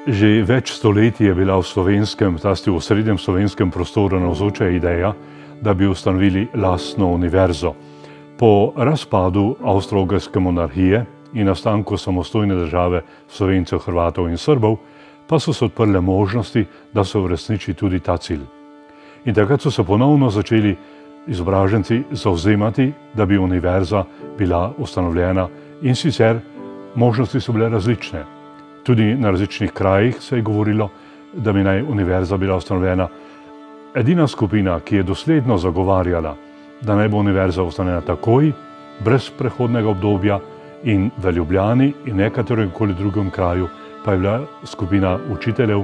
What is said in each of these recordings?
Že več stoletij je bila v slovenskem, zlasti v osrednjem slovenskem prostoru navzoča ideja, da bi ustanovili lastno univerzo. Po razpadu Avstro-Ogrske monarhije in nastanku samostojne države Slovencev, Hrvatov in Srbov pa so se odprle možnosti, da se uresniči tudi ta cilj. In takrat so se ponovno začeli izobraženci zavzemati, da bi univerza bila ustanovljena, in sicer možnosti so bile različne. Tudi na različnih krajih se je govorilo, da bi naj univerza bila ustanovljena. Edina skupina, ki je dosledno zagovarjala, da naj bo univerza ustanovljena takoj, brez prehodnega obdobja in v Ljubljani in nekaterem drugem kraju, pa je bila skupina učiteljev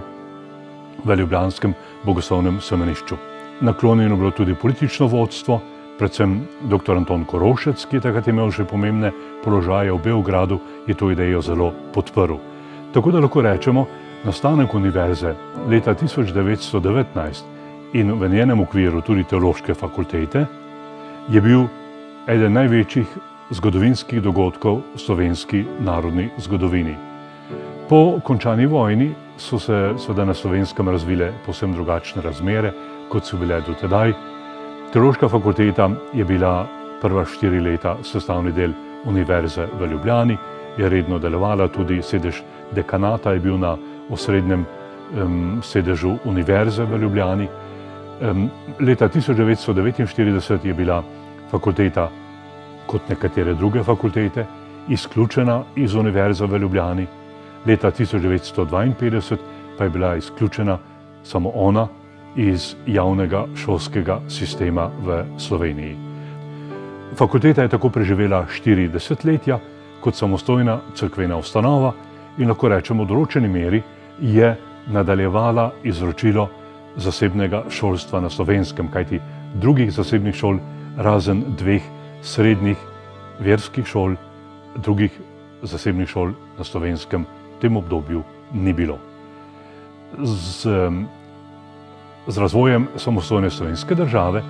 v ljubljanskem bogoslovnem semenišču. Naklonjeno bilo tudi politično vodstvo, predvsem dr. Anton Korošec, ki je takrat imel že pomembne položaje v Beogradu, je to idejo zelo podprl. Tako da lahko rečemo, nastanek univerze leta 1919 in v njenem okviru tudi teološke fakultete je bil eden največjih zgodovinskih dogodkov v slovenski narodni zgodovini. Po končani vojni so se seveda na Slovenskem razvile povsem drugačne razmere, kot so bile do tedaj. Teološka fakulteta je bila prva 4 leta sestavni del univerze v Ljubljani, je redno delovala, tudi sedež dekanata je bil na osrednjem sedežu univerze v Ljubljani. Leta 1949 je bila fakulteta, kot nekatere druge fakultete, izključena iz univerze v Ljubljani. Leta 1952 pa je bila izključena samo ona iz javnega šolskega sistema v Sloveniji. Fakulteta je tako preživela 4 desetletja kot samostojna cerkvena ustanova in lahko rečemo, v določeni meri je nadaljevala izročilo zasebnega šolstva na Slovenskem, kajti drugih zasebnih šol, razen 2 srednjih verskih šol, drugih zasebnih šol na Slovenskem v tem obdobju ni bilo. Z razvojem samostojne slovenske države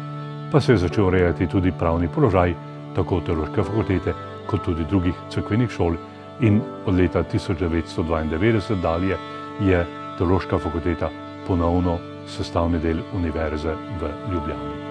pa se je začel urejati tudi pravni položaj tako teološke fakultete kot tudi drugih cerkvenih šol in od leta 1992 dalje je teološka fakulteta ponovno sestavni del univerze v Ljubljani.